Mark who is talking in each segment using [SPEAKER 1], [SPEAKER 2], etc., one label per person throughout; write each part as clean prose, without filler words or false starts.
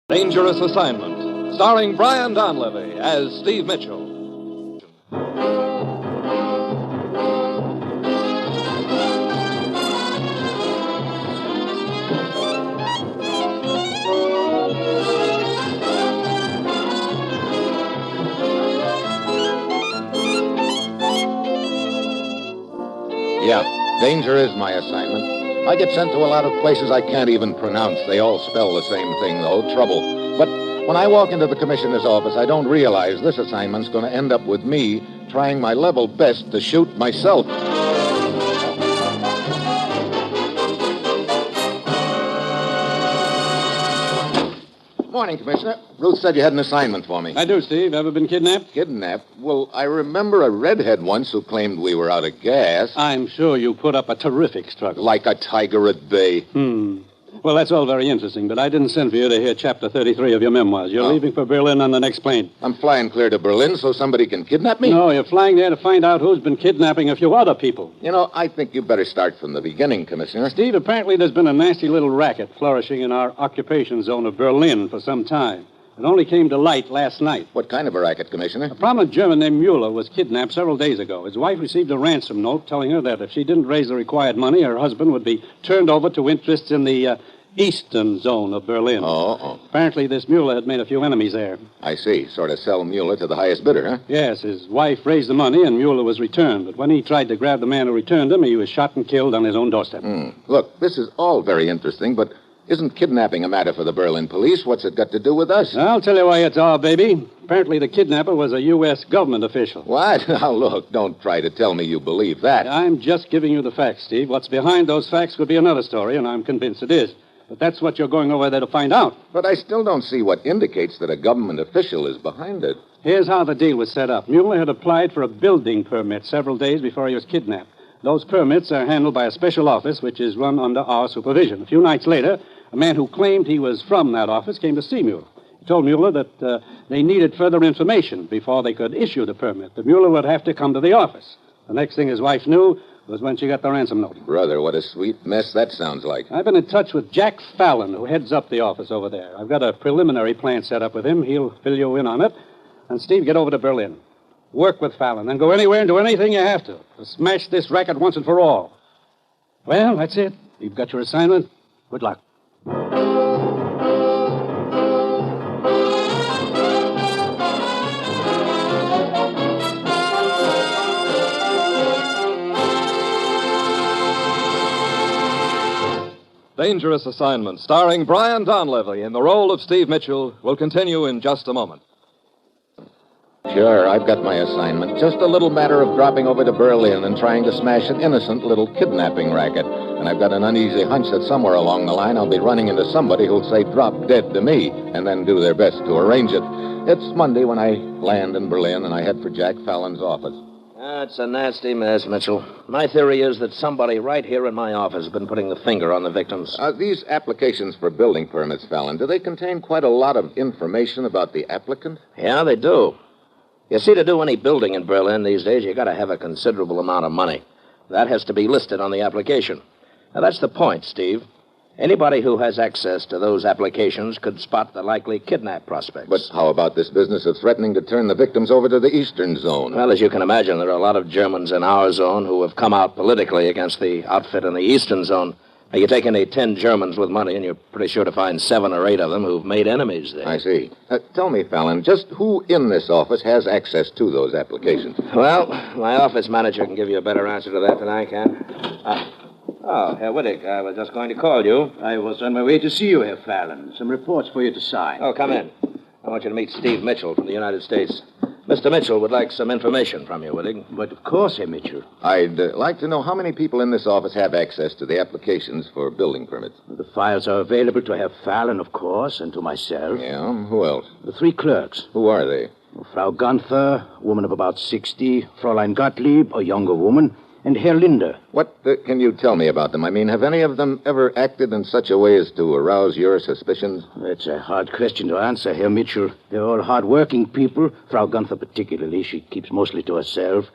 [SPEAKER 1] Dangerous Assignment, starring Brian Donlevy as Steve Mitchell.
[SPEAKER 2] Yeah, danger is my assignment. I get sent to a lot of places I can't even pronounce. They all spell the same thing, though, trouble. But when I walk into the commissioner's office, I don't realize this assignment's going to end up with me trying my level best to shoot myself. Morning, Commissioner. Ruth said you had an assignment for me.
[SPEAKER 3] I do, Steve. Ever been kidnapped?
[SPEAKER 2] Kidnapped? Well, I remember a redhead once who claimed we were out of gas.
[SPEAKER 3] I'm sure you put up a terrific struggle.
[SPEAKER 2] Like a tiger at bay.
[SPEAKER 3] Well, that's all very interesting, but I didn't send for you to hear Chapter 33 of your memoirs. You're leaving for Berlin on the next plane.
[SPEAKER 2] I'm flying clear to Berlin so somebody can kidnap me?
[SPEAKER 3] No, you're flying there to find out who's been kidnapping a few other people.
[SPEAKER 2] You know, I think you better start from the beginning, Commissioner.
[SPEAKER 3] Steve, apparently there's been a nasty little racket flourishing in our occupation zone of Berlin for some time. It only came to light last night.
[SPEAKER 2] What kind of a racket, Commissioner?
[SPEAKER 3] A prominent German named Mueller was kidnapped several days ago. His wife received a ransom note telling her that if she didn't raise the required money, her husband would be turned over to interests in the eastern zone of Berlin.
[SPEAKER 2] Oh.
[SPEAKER 3] Apparently this Mueller had made a few enemies there.
[SPEAKER 2] I see. Sort of sell Mueller to the highest bidder, huh?
[SPEAKER 3] Yes, his wife raised the money and Mueller was returned. But when he tried to grab the man who returned him, he was shot and killed on his own doorstep.
[SPEAKER 2] Look, this is all very interesting, but isn't kidnapping a matter for the Berlin police? What's it got to do with us?
[SPEAKER 3] I'll tell you why it's all, baby. Apparently the kidnapper was a U.S. government official.
[SPEAKER 2] What? Now, look, don't try to tell me you believe that.
[SPEAKER 3] I'm just giving you the facts, Steve. What's behind those facts could be another story, and I'm convinced it is. But that's what you're going over there to find out.
[SPEAKER 2] But I still don't see what indicates that a government official is behind it.
[SPEAKER 3] Here's how the deal was set up. Mueller had applied for a building permit several days before he was kidnapped. Those permits are handled by a special office, which is run under our supervision. A few nights later, a man who claimed he was from that office came to see Mueller. He told Mueller that they needed further information before they could issue the permit, that Mueller would have to come to the office. The next thing his wife knew was when she got the ransom note.
[SPEAKER 2] Brother, what a sweet mess that sounds like.
[SPEAKER 3] I've been in touch with Jack Fallon, who heads up the office over there. I've got a preliminary plan set up with him. He'll fill you in on it. And, Steve, get over to Berlin. Work with Fallon, then go anywhere and do anything you have to smash this racket once and for all. Well, that's it. You've got your assignment. Good luck.
[SPEAKER 1] Dangerous Assignment, starring Brian Donlevy in the role of Steve Mitchell, will continue in just a moment.
[SPEAKER 2] Sure, I've got my assignment. Just a little matter of dropping over to Berlin and trying to smash an innocent little kidnapping racket. And I've got an uneasy hunch that somewhere along the line I'll be running into somebody who'll say drop dead to me and then do their best to arrange it. It's Monday when I land in Berlin and I head for Jack Fallon's office.
[SPEAKER 4] It's a nasty mess, Mitchell. My theory is that somebody right here in my office has been putting the finger on the victims.
[SPEAKER 2] These applications for building permits, Fallon, do they contain quite a lot of information about the applicant?
[SPEAKER 4] Yeah, they do. You see, to do any building in Berlin these days, you got to have a considerable amount of money. That has to be listed on the application. Now, that's the point, Steve. Anybody who has access to those applications could spot the likely kidnap prospects.
[SPEAKER 2] But how about this business of threatening to turn the victims over to the Eastern Zone?
[SPEAKER 4] Well, as you can imagine, there are a lot of Germans in our zone who have come out politically against the outfit in the Eastern Zone. Now, you take any 10 Germans with money, and you're pretty sure to find 7 or 8 of them who've made enemies there.
[SPEAKER 2] I see. Tell me, Fallon, just who in this office has access to those applications?
[SPEAKER 4] Well, my office manager can give you a better answer to that than I can. Herr Wittig, I was just going to call you.
[SPEAKER 5] I was on my way to see you, Herr Fallon. Some reports for you to sign.
[SPEAKER 4] Oh, come in. I want you to meet Steve Mitchell from the United States. Mr. Mitchell would like some information from you, Wittig.
[SPEAKER 5] But of course, Herr Mitchell.
[SPEAKER 2] I'd like to know how many people in this office have access to the applications for building permits.
[SPEAKER 5] The files are available to Herr Fallon, of course, and to myself.
[SPEAKER 2] Yeah? Who else?
[SPEAKER 5] The 3 clerks.
[SPEAKER 2] Who are they?
[SPEAKER 5] Frau Gunther, a woman of about 60. Fräulein Gottlieb, a younger woman. And Herr Linder.
[SPEAKER 2] What can you tell me about them? I mean, have any of them ever acted in such a way as to arouse your suspicions?
[SPEAKER 5] That's a hard question to answer, Herr Mitchell. They're all hard-working people. Frau Gunther particularly. She keeps mostly to herself.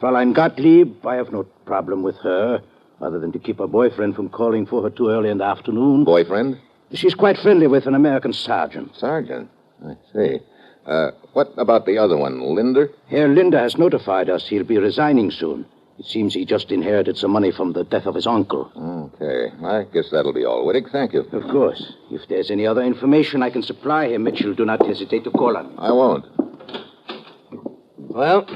[SPEAKER 5] Fräulein Gottlieb, I have no problem with her, other than to keep her boyfriend from calling for her too early in the afternoon.
[SPEAKER 2] Boyfriend?
[SPEAKER 5] She's quite friendly with an American sergeant.
[SPEAKER 2] Sergeant? I see. What about the other one, Linder?
[SPEAKER 5] Herr Linder has notified us he'll be resigning soon. It seems he just inherited some money from the death of his uncle.
[SPEAKER 2] Okay. I guess that'll be all, Wittig. Thank you.
[SPEAKER 5] Of course. If there's any other information I can supply him, Mitchell, do not hesitate to call on me.
[SPEAKER 2] I won't.
[SPEAKER 4] Well,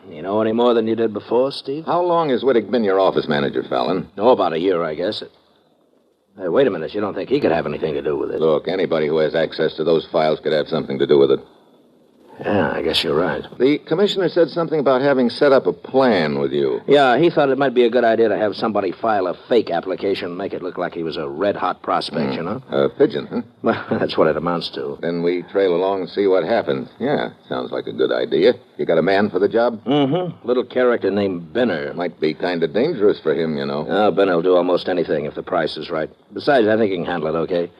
[SPEAKER 4] you know any more than you did before, Steve?
[SPEAKER 2] How long has Wittig been your office manager, Fallon?
[SPEAKER 4] Oh, about a year, I guess. Hey, wait a minute. You don't think he could have anything to do with it?
[SPEAKER 2] Look, anybody who has access to those files could have something to do with it.
[SPEAKER 4] Yeah, I guess you're right.
[SPEAKER 2] The commissioner said something about having set up a plan with you.
[SPEAKER 4] Yeah, he thought it might be a good idea to have somebody file a fake application and make it look like he was a red-hot prospect, you know?
[SPEAKER 2] A pigeon, huh?
[SPEAKER 4] Well, that's what it amounts to.
[SPEAKER 2] Then we trail along and see what happens. Yeah, sounds like a good idea. You got a man for the job?
[SPEAKER 4] Mm-hmm. Little character named Benner.
[SPEAKER 2] Might be kind of dangerous for him, you know.
[SPEAKER 4] Oh, Benner will do almost anything if the price is right. Besides, I think he can handle it okay.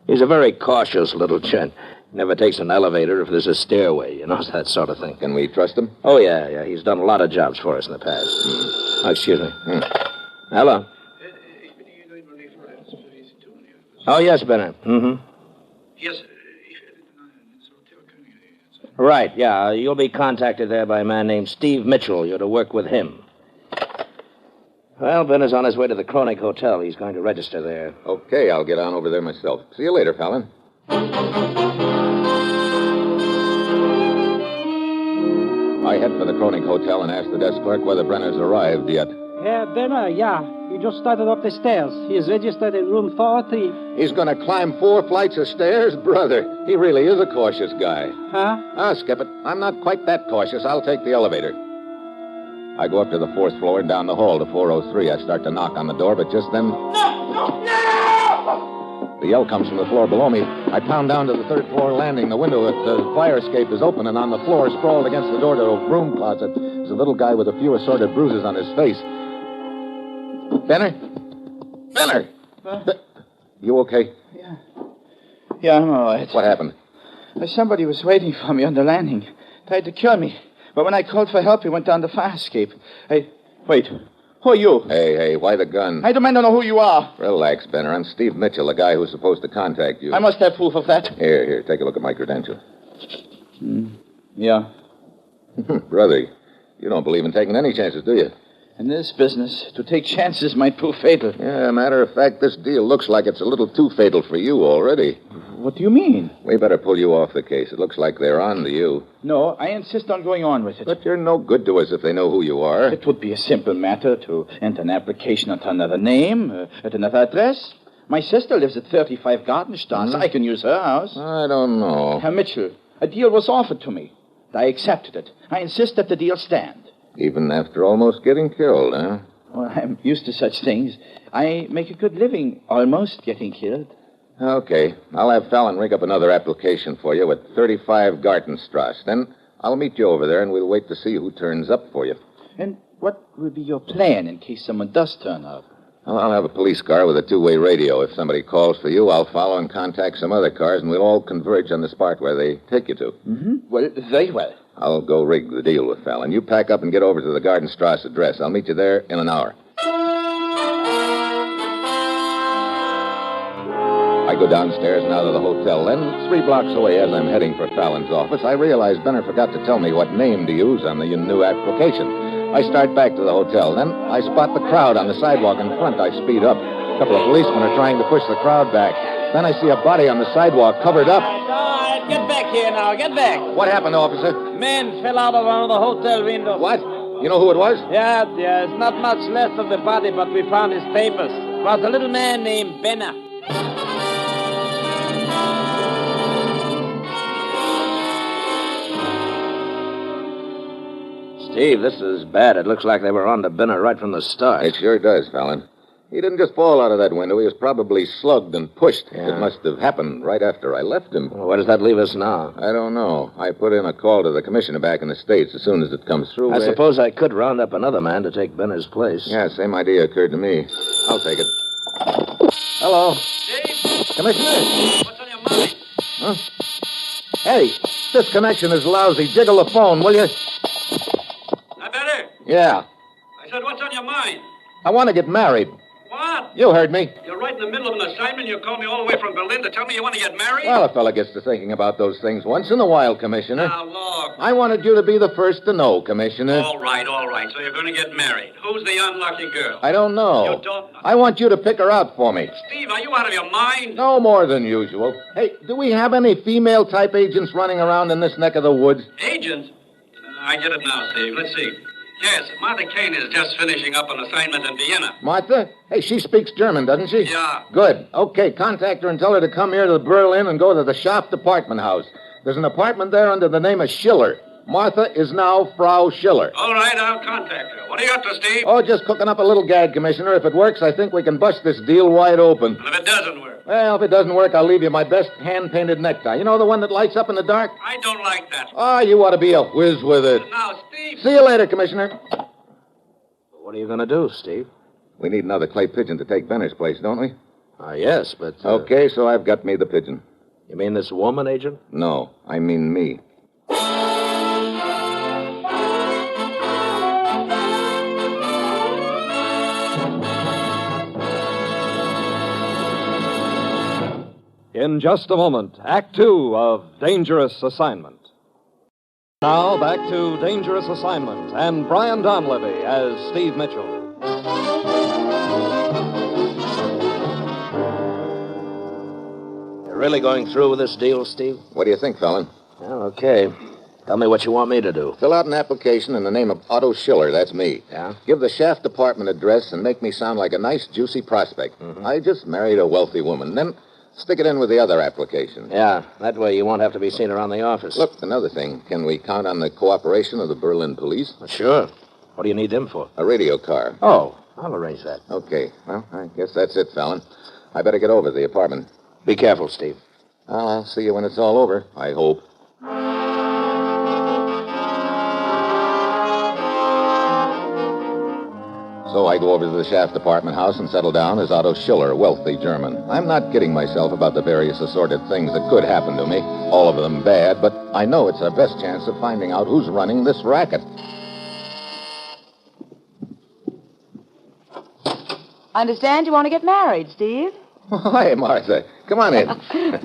[SPEAKER 4] He's a very cautious little gent. Never takes an elevator if there's a stairway, you know, that sort of thing.
[SPEAKER 2] Can we trust him?
[SPEAKER 4] Oh, yeah. He's done a lot of jobs for us in the past. Oh, excuse me. Hello? Oh, yes, Benner. Mm-hmm.
[SPEAKER 6] Yes.
[SPEAKER 4] Right, yeah. You'll be contacted there by a man named Steve Mitchell. You're to work with him. Well, Benner's on his way to the Kronig Hotel. He's going to register there.
[SPEAKER 2] Okay, I'll get on over there myself. See you later, Fallon. I head for the Kronig Hotel and ask the desk clerk whether Brenner's arrived yet.
[SPEAKER 3] Herr Benner, yeah. He just started up the stairs. He is registered in room 403.
[SPEAKER 2] He's going to climb 4 flights of stairs? Brother, he really is a cautious guy.
[SPEAKER 3] Huh?
[SPEAKER 2] Skip it. I'm not quite that cautious. I'll take the elevator. I go up to the 4th floor and down the hall to 403. I start to knock on the door, but just then... No! The yell comes from the floor below me. I pound down to the 3rd floor landing. The window at the fire escape is open, and on the floor, sprawled against the door to a broom closet, is a little guy with a few assorted bruises on his face. Benner? Benner! You okay?
[SPEAKER 6] Yeah, I'm all right.
[SPEAKER 2] What happened?
[SPEAKER 6] Somebody was waiting for me on the landing. Tried to kill me. But when I called for help, he went down the fire escape. Wait. Who are you?
[SPEAKER 2] Hey, why the gun?
[SPEAKER 6] I demand to know who you are.
[SPEAKER 2] Relax, Benner. I'm Steve Mitchell, the guy who's supposed to contact you.
[SPEAKER 6] I must have proof of that.
[SPEAKER 2] Here, take a look at my credentials.
[SPEAKER 6] Yeah.
[SPEAKER 2] Brother, you don't believe in taking any chances, do you?
[SPEAKER 6] In this business, to take chances might prove fatal.
[SPEAKER 2] Yeah, matter of fact, this deal looks like it's a little too fatal for you already.
[SPEAKER 6] What do you mean?
[SPEAKER 2] We better pull you off the case. It looks like they're on to you.
[SPEAKER 6] No, I insist on going on with it.
[SPEAKER 2] But you're no good to us if they know who you are.
[SPEAKER 6] It would be a simple matter to enter an application at another name, at another address. My sister lives at 35 Gartenstrasse. I can use her house.
[SPEAKER 2] I don't know.
[SPEAKER 6] Herr Mitchell, a deal was offered to me. I accepted it. I insist that the deal stand.
[SPEAKER 2] Even after almost getting killed, huh?
[SPEAKER 6] Well, I'm used to such things. I make a good living almost getting killed.
[SPEAKER 2] Okay. I'll have Fallon rig up another application for you at 35 Gartenstrasse. Then I'll meet you over there, and we'll wait to see who turns up for you.
[SPEAKER 6] And what will be your plan in case someone does turn up?
[SPEAKER 2] Well, I'll have a police car with a 2-way radio. If somebody calls for you, I'll follow and contact some other cars, and we'll all converge on the spot where they take you to.
[SPEAKER 6] Well, very well.
[SPEAKER 2] I'll go rig the deal with Fallon. You pack up and get over to the Gardenstrasse address. I'll meet you there in an hour. I go downstairs now to the hotel. Then, 3 blocks away, as I'm heading for Fallon's office, I realize Benner forgot to tell me what name to use on the new application. I start back to the hotel. Then I spot the crowd on the sidewalk in front. I speed up. A couple of policemen are trying to push the crowd back. Then I see a body on the sidewalk covered up.
[SPEAKER 7] All right, get back here now. Get back.
[SPEAKER 2] What happened, officer?
[SPEAKER 7] Man fell out of one of the hotel windows.
[SPEAKER 2] What? You know who it was?
[SPEAKER 7] Yeah. It's not much left of the body, but we found his papers. It was a little man named Benner.
[SPEAKER 4] Steve, this is bad. It looks like they were on to Benner right from the start.
[SPEAKER 2] It sure does, Fallon. He didn't just fall out of that window. He was probably slugged and pushed.
[SPEAKER 4] Yeah.
[SPEAKER 2] It must have happened right after I left him.
[SPEAKER 4] Well, where does that leave us now?
[SPEAKER 2] I don't know. I put in a call to the commissioner back in the States as soon as it comes through.
[SPEAKER 4] I suppose I could round up another man to take Benner's place.
[SPEAKER 2] Yeah, same idea occurred to me. I'll take it. Hello.
[SPEAKER 6] Dave,
[SPEAKER 2] Commissioner?
[SPEAKER 6] what's on your mind?
[SPEAKER 2] Huh? Hey, this connection is lousy. Jiggle the phone, will you?
[SPEAKER 6] I better.
[SPEAKER 2] Yeah.
[SPEAKER 6] I said, what's on your mind?
[SPEAKER 2] I want to get married.
[SPEAKER 6] What?
[SPEAKER 7] what?
[SPEAKER 2] You heard me.
[SPEAKER 3] You're right in the middle of an assignment. You called me all the way from Berlin to tell me you want to get married?
[SPEAKER 2] Well, a fella gets to thinking about those things once in a while, Commissioner.
[SPEAKER 7] Now, look.
[SPEAKER 2] I wanted you to be the first to know, Commissioner.
[SPEAKER 3] All right. So you're going to get married. Who's the unlucky girl?
[SPEAKER 2] I don't know.
[SPEAKER 3] You don't know?
[SPEAKER 2] I want you to pick her out for me.
[SPEAKER 3] Steve, are you out of your mind?
[SPEAKER 2] No more than usual. Hey, do we have any female-type agents running around in this neck of the woods?
[SPEAKER 3] Agent? I get it now, Steve. Let's see. Yes, Martha Kane is just finishing up an assignment in Vienna.
[SPEAKER 2] Martha? Hey, she speaks German, doesn't she?
[SPEAKER 3] Yeah.
[SPEAKER 2] Good. Okay, contact her and tell her to come here to Berlin and go to the Schaff apartment house. There's an apartment there under the name of Schiller. Martha is now Frau Schiller.
[SPEAKER 3] All right, I'll contact her. What are you up to, Steve?
[SPEAKER 2] Oh, just cooking up a little gag, Commissioner. If it works, I think we can bust this deal wide open.
[SPEAKER 3] And if it doesn't work?
[SPEAKER 2] Well, if it doesn't work, I'll leave you my best hand-painted necktie. You know the one that lights up in the dark?
[SPEAKER 3] I don't like that.
[SPEAKER 2] Oh, you ought to be a whiz with it.
[SPEAKER 3] Now, Steve...
[SPEAKER 2] See you later, Commissioner.
[SPEAKER 4] What are you going to do, Steve?
[SPEAKER 2] We need another clay pigeon to take Benner's place, don't we?
[SPEAKER 4] Yes, but...
[SPEAKER 2] Okay, so I've got me the pigeon.
[SPEAKER 4] You mean this woman, Agent?
[SPEAKER 2] No, I mean me.
[SPEAKER 1] In just a moment, Act Two of Dangerous Assignment. Now back to Dangerous Assignment and Brian Donlevy as Steve Mitchell.
[SPEAKER 4] You're really going through with this deal, Steve?
[SPEAKER 2] What do you think, Fallon?
[SPEAKER 4] Well, okay. Tell me what you want me to do.
[SPEAKER 2] Fill out an application in the name of Otto Schiller. That's me.
[SPEAKER 4] Yeah?
[SPEAKER 2] Give the Schaff department address and make me sound like a nice, juicy prospect.
[SPEAKER 4] Mm-hmm.
[SPEAKER 2] I just married a wealthy woman. Then stick it in with the other application.
[SPEAKER 4] Yeah, that way you won't have to be seen around the office.
[SPEAKER 2] Look, another thing. Can we count on the cooperation of the Berlin police?
[SPEAKER 4] Sure. What do you need them for?
[SPEAKER 2] A radio car.
[SPEAKER 4] Oh, I'll arrange that.
[SPEAKER 2] Okay. Well, I guess that's it, Fallon. I better get over to the apartment.
[SPEAKER 4] Be careful, Steve.
[SPEAKER 2] Well, I'll see you when it's all over, I hope. So I go over to the Schaff apartment house and settle down as Otto Schiller, a wealthy German. I'm not kidding myself about the various assorted things that could happen to me, all of them bad, but I know it's our best chance of finding out who's running this racket.
[SPEAKER 8] I understand you want to get married, Steve.
[SPEAKER 2] Hi, Martha. Come on in.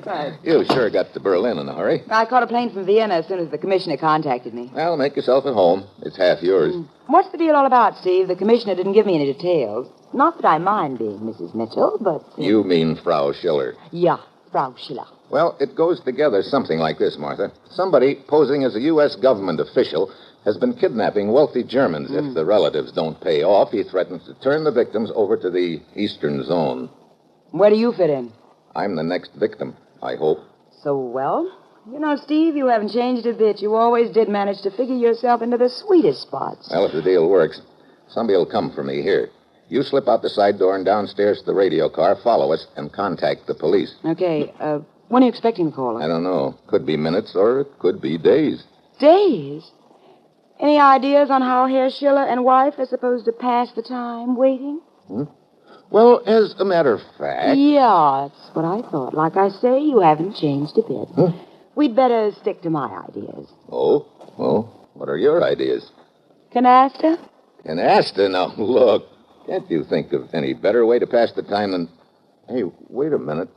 [SPEAKER 8] Right.
[SPEAKER 2] You sure got to Berlin in a hurry.
[SPEAKER 8] I caught a plane from Vienna as soon as the commissioner contacted me.
[SPEAKER 2] Well, make yourself at home. It's half yours.
[SPEAKER 8] What's the deal all about, Steve? The commissioner didn't give me any details. Not that I mind being Mrs. Mitchell, but...
[SPEAKER 2] You mean Frau Schiller.
[SPEAKER 8] Yeah, Frau Schiller.
[SPEAKER 2] Well, it goes together something like this, Martha. Somebody posing as a U.S. government official has been kidnapping wealthy Germans. If the relatives don't pay off, he threatens to turn the victims over to the Eastern Zone.
[SPEAKER 8] Where do you fit in?
[SPEAKER 2] I'm the next victim, I hope.
[SPEAKER 8] So, well, you know, Steve, you haven't changed a bit. You always did manage to figure yourself into the sweetest spots.
[SPEAKER 2] Well, if the deal works, somebody will come for me here. You slip out the side door and downstairs to the radio car, follow us, and contact the police.
[SPEAKER 8] Okay, when are you expecting the caller?
[SPEAKER 2] I don't know. Could be minutes or it could be days.
[SPEAKER 8] Days? Any ideas on how Herr Schiller and wife are supposed to pass the time waiting?
[SPEAKER 2] Well, as a matter of fact...
[SPEAKER 8] Yeah, that's what I thought. Like I say, you haven't changed a bit. We'd better stick to my ideas.
[SPEAKER 2] Oh? Well, what are your ideas?
[SPEAKER 8] Canasta?
[SPEAKER 2] Canasta? Now, look. Can't you think of any better way to pass the time than... Hey, wait a minute.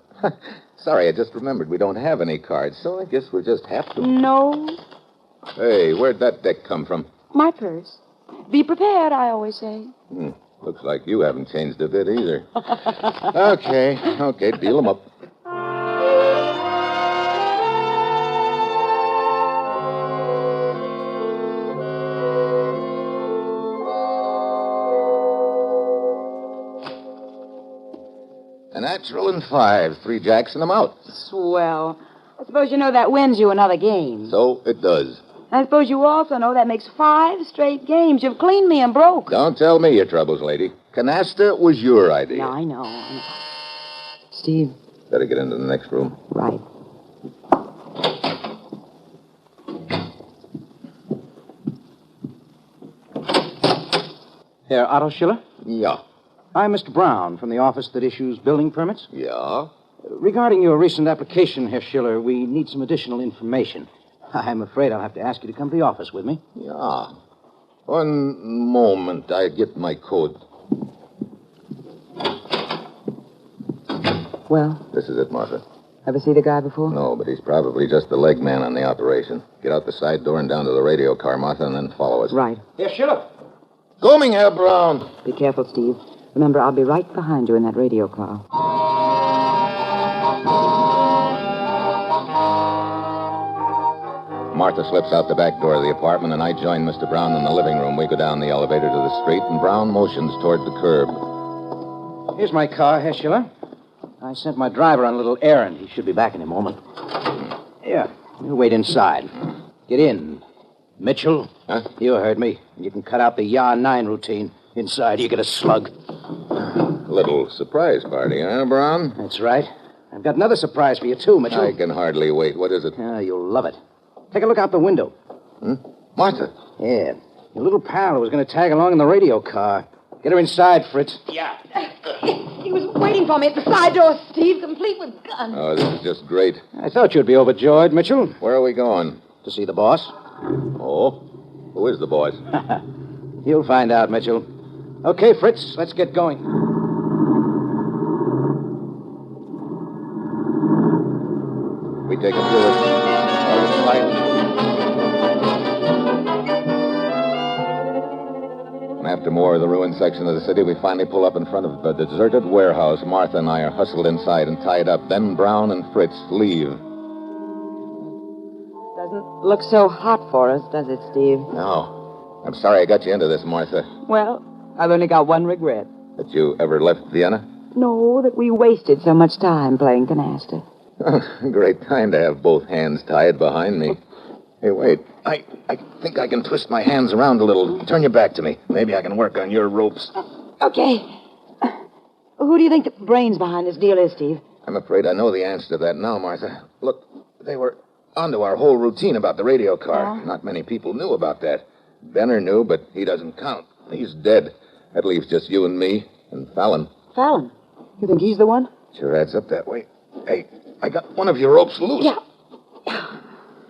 [SPEAKER 2] Sorry, I just remembered we don't have any cards, so I guess we'll just have to...
[SPEAKER 8] No.
[SPEAKER 2] Hey, where'd that deck come from?
[SPEAKER 8] My purse. Be prepared, I always say.
[SPEAKER 2] Looks like you haven't changed a bit either. Okay, deal them up. A natural and 5. 3 jacks and I'm out.
[SPEAKER 8] Swell. I suppose you know that wins you another game.
[SPEAKER 2] So it does.
[SPEAKER 8] I suppose you also know that makes 5 straight games. You've cleaned me and broke.
[SPEAKER 2] Don't tell me your troubles, lady. Canasta was your idea.
[SPEAKER 8] Yeah, I know. Steve.
[SPEAKER 2] Better get into the next room.
[SPEAKER 8] Right.
[SPEAKER 5] Herr Otto Schiller?
[SPEAKER 2] Yeah.
[SPEAKER 5] I'm Mr. Brown from the office that issues building permits.
[SPEAKER 2] Yeah?
[SPEAKER 5] Regarding your recent application, Herr Schiller, we need some additional information. I'm afraid I'll have to ask you to come to the office with me.
[SPEAKER 2] Yeah. One moment. I get my coat.
[SPEAKER 8] Well,
[SPEAKER 2] This is it, Martha.
[SPEAKER 8] ever see the guy before?
[SPEAKER 2] No, but he's probably just the leg man on the operation. Get out the side door and down to the radio car, Martha, and then follow us.
[SPEAKER 8] Right.
[SPEAKER 5] Herr Schiller.
[SPEAKER 2] Coming, Herr Brown.
[SPEAKER 8] Be careful, Steve. Remember, I'll be right behind you in that radio car.
[SPEAKER 2] Martha slips out the back door of the apartment, and I join Mr. Brown in the living room. We go down the elevator to the street, and Brown motions toward the curb.
[SPEAKER 5] Here's my car, Herr Schiller. I sent my driver on a little errand. He should be back in a moment. Here, you wait inside. Get in. Mitchell,
[SPEAKER 2] Huh?
[SPEAKER 5] you heard me. You can cut out the Yar 9 routine. Inside, you get a slug.
[SPEAKER 2] Little surprise party, huh, Brown?
[SPEAKER 5] That's right. I've got another surprise for you, too, Mitchell.
[SPEAKER 2] I can hardly wait. What is it?
[SPEAKER 5] You'll love it. Take a look out the window.
[SPEAKER 2] Martha.
[SPEAKER 5] Yeah, your little pal who was going to tag along in the radio car. Get her inside, Fritz.
[SPEAKER 8] He was waiting for me at the side door, Steve, complete with guns.
[SPEAKER 2] Oh, this is just great.
[SPEAKER 5] I thought you'd be overjoyed, Mitchell.
[SPEAKER 2] Where are we going?
[SPEAKER 5] To see the boss.
[SPEAKER 2] Oh? Who is the boss?
[SPEAKER 5] You'll find out, Mitchell. Okay, Fritz, let's get going.
[SPEAKER 2] We take a tour. And after more of the ruined section of the city, we finally pull up in front of a deserted warehouse. Martha and I are hustled inside and tied up. Then Brown and Fritz leave.
[SPEAKER 8] Doesn't look so hot for us, does it, Steve?
[SPEAKER 2] No. I'm sorry I got you into this, Martha.
[SPEAKER 8] Well, I've only got one regret.
[SPEAKER 2] That you ever left Vienna?
[SPEAKER 8] No, that we wasted so much time playing canasta.
[SPEAKER 2] Great time to have both hands tied behind me. Hey, wait. I think I can twist my hands around a little. Turn your back to me. Maybe I can work on your ropes.
[SPEAKER 8] Okay. Who do you think the brains behind this deal is, Steve?
[SPEAKER 2] I'm afraid I know the answer to that now, Martha. Look, they were onto our whole routine about the radio car.
[SPEAKER 8] Yeah?
[SPEAKER 2] Not many people knew about that. Benner knew, but he doesn't count. He's dead. That leaves just you and me and Fallon.
[SPEAKER 8] Fallon? You think he's the one?
[SPEAKER 2] Sure adds up that way. Hey, I got one of your ropes loose.
[SPEAKER 8] Yeah.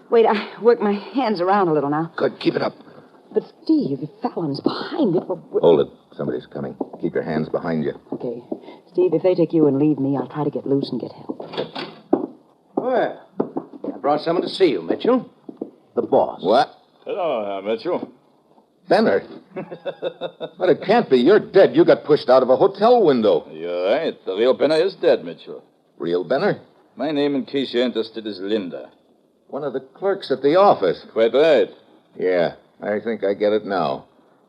[SPEAKER 8] Wait, I work my hands around a little now.
[SPEAKER 2] Good, keep it up.
[SPEAKER 8] But, Steve, if Fallon's behind it...
[SPEAKER 2] Hold it. Somebody's coming. Keep your hands behind you.
[SPEAKER 8] Okay. Steve, if they take you and leave me, I'll try to get loose and get help.
[SPEAKER 5] Well, I brought someone to see you, Mitchell. The boss.
[SPEAKER 2] What?
[SPEAKER 9] Hello, Herr Mitchell.
[SPEAKER 2] Benner. But it can't be. You're dead. You got pushed out of a hotel window.
[SPEAKER 9] You're right. The real Benner is dead, Mitchell.
[SPEAKER 2] Real Benner?
[SPEAKER 9] My name, in case you're interested, is Linda.
[SPEAKER 2] One of the clerks at the office.
[SPEAKER 9] Quite right.
[SPEAKER 2] Yeah, I think I get it now.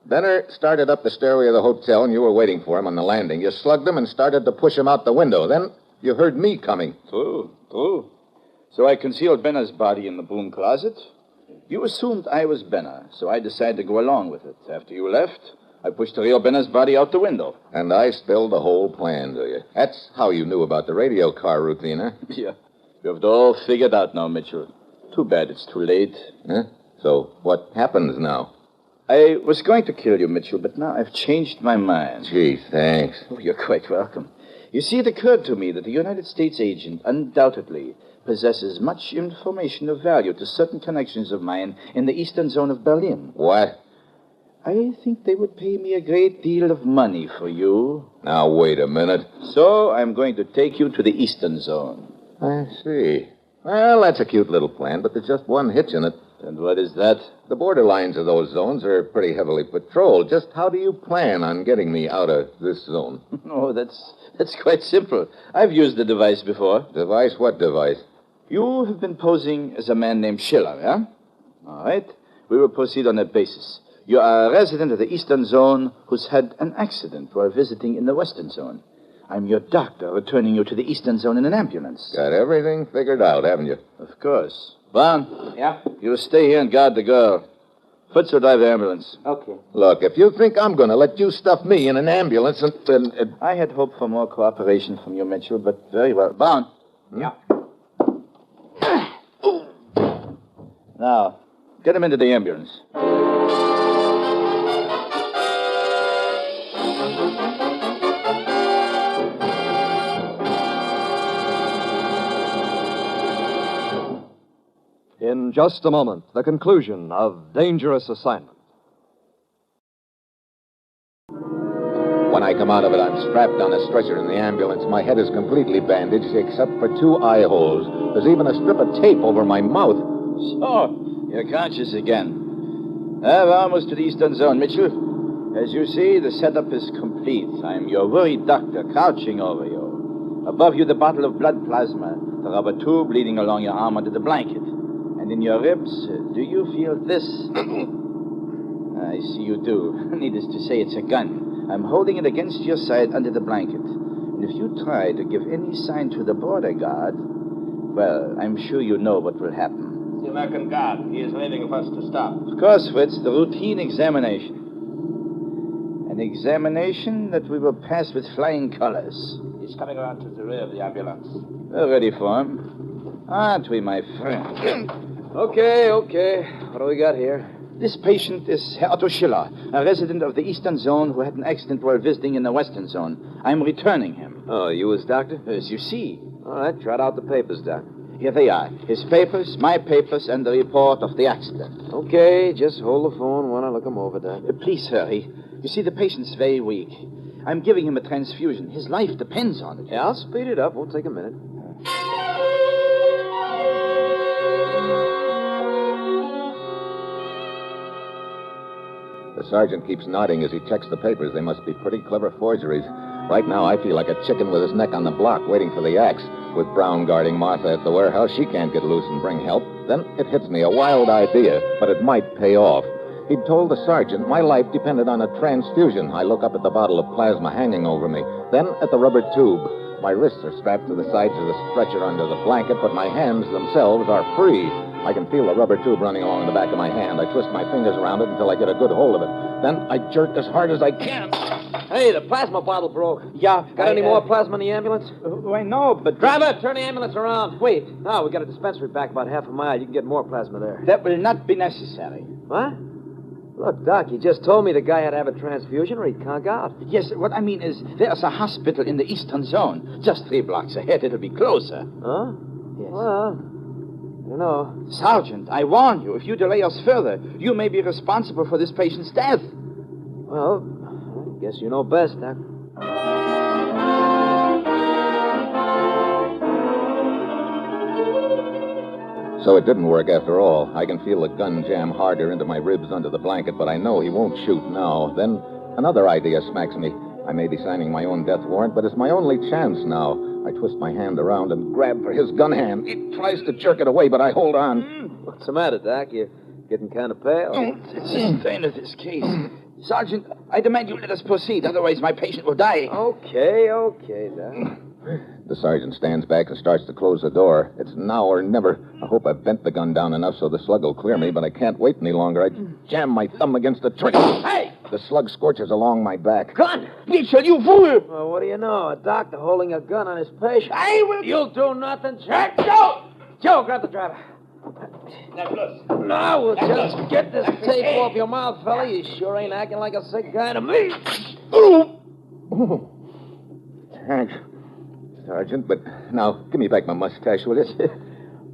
[SPEAKER 2] Benner started up the stairway of the hotel, and you were waiting for him on the landing. You slugged him and started to push him out the window. Then you heard me coming.
[SPEAKER 9] True. So I concealed Benner's body in the broom closet. You assumed I was Benner, so I decided to go along with it. After you left, I pushed the real Benner's body out the window.
[SPEAKER 2] And I spilled the whole plan to you. That's how you knew about the radio car routine, huh?
[SPEAKER 9] Yeah. You have it all figured out now, Mitchell. Too bad it's too late.
[SPEAKER 2] Huh? So what happens now?
[SPEAKER 9] I was going to kill you, Mitchell, but now I've changed my mind.
[SPEAKER 2] Gee, thanks.
[SPEAKER 9] Oh, you're quite welcome. You see, it occurred to me that the United States agent undoubtedly possesses much information of value to certain connections of mine in the eastern zone of Berlin.
[SPEAKER 2] What?
[SPEAKER 9] I think they would pay me a great deal of money for you.
[SPEAKER 2] Now, wait a minute.
[SPEAKER 9] So I'm going to take you to the eastern zone.
[SPEAKER 2] I see. Well, that's a cute little plan, but there's just one hitch in it.
[SPEAKER 9] And what is that?
[SPEAKER 2] The borderlines of those zones are pretty heavily patrolled. Just how do you plan on getting me out of this zone?
[SPEAKER 9] Oh, that's quite simple. I've used the device before.
[SPEAKER 2] Device? What device?
[SPEAKER 9] You have been posing as a man named Schiller, yeah? All right. We will proceed on that basis. You are a resident of the eastern zone who's had an accident while visiting in the western zone. I'm your doctor, returning you to the eastern zone in an ambulance.
[SPEAKER 2] Got everything figured out, haven't you?
[SPEAKER 9] Of course. Vaughn.
[SPEAKER 5] Yeah?
[SPEAKER 9] You stay here and guard the girl. Fritz will drive the ambulance.
[SPEAKER 5] Okay.
[SPEAKER 2] Look, if you think I'm going to let you stuff me in an ambulance and...
[SPEAKER 9] I had hoped for more cooperation from you, Mitchell, but very well. Vaughn.
[SPEAKER 5] Yeah.
[SPEAKER 9] Now, get him into the ambulance.
[SPEAKER 1] In just a moment, the conclusion of Dangerous Assignment.
[SPEAKER 2] When I come out of it, I'm strapped on a stretcher in the ambulance. My head is completely bandaged except for 2 eye holes. There's even a strip of tape over my mouth.
[SPEAKER 9] So, you're conscious again. We're almost to the Eastern Zone, Mitchell. As you see, the setup is complete. I'm your worried doctor, crouching over you. Above you, the bottle of blood plasma, the rubber tube leading along your arm under the blanket. And in your ribs, do you feel this? I see you do. Needless to say, it's a gun. I'm holding it against your side under the blanket. And if you try to give any sign to the border guard, well, I'm sure you know what will happen.
[SPEAKER 7] The American guard. He is waving for us to stop.
[SPEAKER 9] Of course, Fritz, the routine examination. An examination that we will pass with flying colors.
[SPEAKER 7] He's coming around to the rear of the ambulance.
[SPEAKER 9] We're ready for him. Aren't we, my friend?
[SPEAKER 5] Okay. What do we got here?
[SPEAKER 9] This patient is Herr Otto Schiller, a resident of the Eastern Zone who had an accident while visiting in the Western Zone. I'm returning him.
[SPEAKER 5] Oh, you his doctor?
[SPEAKER 9] As you see.
[SPEAKER 5] All right, trot out the papers, Doc.
[SPEAKER 9] Here they are. His papers, my papers, and the report of the accident.
[SPEAKER 5] Okay, just hold the phone while I look him over, Doc.
[SPEAKER 9] Please hurry. You see, the patient's very weak. I'm giving him a transfusion. His life depends on it.
[SPEAKER 5] Yeah, I'll speed it up. Won't take a minute.
[SPEAKER 2] The sergeant keeps nodding as he checks the papers. They must be pretty clever forgeries. Right now, I feel like a chicken with his neck on the block, waiting for the axe. With Brown guarding Martha at the warehouse, she can't get loose and bring help. Then it hits me, a wild idea, but it might pay off. He'd told the sergeant my life depended on a transfusion. I look up at the bottle of plasma hanging over me, then at the rubber tube. My wrists are strapped to the sides of the stretcher under the blanket, but my hands themselves are free. I can feel the rubber tube running along the back of my hand. I twist my fingers around it until I get a good hold of it. Then I jerk as hard as I can.
[SPEAKER 5] Hey, the plasma bottle broke.
[SPEAKER 9] Yeah.
[SPEAKER 5] Got any more plasma in the ambulance?
[SPEAKER 9] I know, but...
[SPEAKER 5] Driver, turn the ambulance around. Wait. No, we got a dispensary back about half a mile. You can get more plasma there.
[SPEAKER 9] That will not be necessary.
[SPEAKER 5] What? Look, Doc, you just told me the guy had to have a transfusion or he'd conk out.
[SPEAKER 9] Yes, what I mean is there's a hospital in the Eastern Zone. Just 3 blocks ahead. It'll be closer.
[SPEAKER 5] Huh?
[SPEAKER 9] Yes.
[SPEAKER 5] Well, I don't know.
[SPEAKER 9] Sergeant, I warn you, if you delay us further, you may be responsible for this patient's death.
[SPEAKER 5] Well, I guess you know best, Doc.
[SPEAKER 2] So it didn't work after all. I can feel the gun jam harder into my ribs under the blanket, but I know he won't shoot now. Then another idea smacks me. I may be signing my own death warrant, but it's my only chance now. I twist my hand around and grab for his gun hand. He tries to jerk it away, but I hold on.
[SPEAKER 5] What's the matter, Doc? You getting kind of pale?
[SPEAKER 9] It's the strain of this case. Sergeant, I demand you let us proceed, otherwise my patient will die.
[SPEAKER 5] Okay, Doc.
[SPEAKER 2] The sergeant stands back and starts to close the door. It's now or never. I hope I've bent the gun down enough so the slug will clear me, but I can't wait any longer. I jam my thumb against the trigger.
[SPEAKER 9] Hey!
[SPEAKER 2] The slug scorches along my back.
[SPEAKER 9] Gun! Mitchell, you fool!
[SPEAKER 5] Well, what do you know? A doctor holding a gun on his patient.
[SPEAKER 9] I will...
[SPEAKER 5] You'll do nothing, Jack. Joe, grab the driver.
[SPEAKER 7] Now, close.
[SPEAKER 5] No, we'll just get this tape off your mouth, fella. You sure ain't acting like a sick guy to me.
[SPEAKER 2] Thanks, Sergeant, but now give me back my mustache, will you?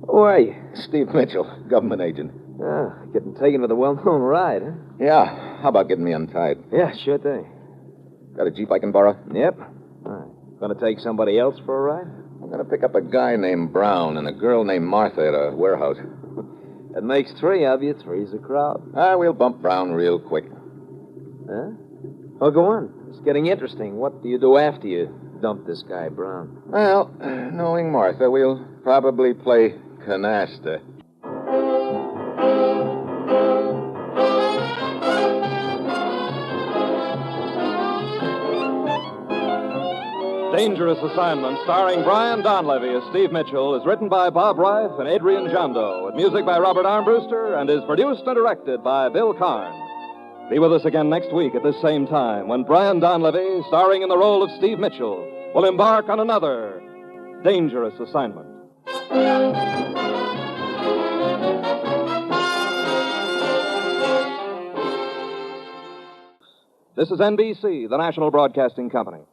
[SPEAKER 5] Who are you?
[SPEAKER 2] Steve Mitchell, government agent.
[SPEAKER 5] Ah, getting taken with a well-known ride, huh?
[SPEAKER 2] Yeah, how about getting me untied?
[SPEAKER 5] Yeah, sure thing.
[SPEAKER 2] Got a Jeep I can borrow?
[SPEAKER 5] Yep. All right. Gonna take somebody else for a ride?
[SPEAKER 2] I'm gonna pick up a guy named Brown and a girl named Martha at a warehouse.
[SPEAKER 5] That makes 3 of you. 3's a crowd.
[SPEAKER 2] We'll bump Brown real quick.
[SPEAKER 5] Huh? Oh, go on. It's getting interesting. What do you do after you dump this guy, Brown?
[SPEAKER 2] Well, knowing Martha, we'll probably play canasta.
[SPEAKER 1] Dangerous Assignment, starring Brian Donlevy as Steve Mitchell, is written by Bob Reif and Adrian Jondo, with music by Robert Armbruster, and is produced and directed by Bill Karn. Be with us again next week at this same time when Brian Donlevy, starring in the role of Steve Mitchell, will embark on another Dangerous Assignment. This is NBC, the national broadcasting company.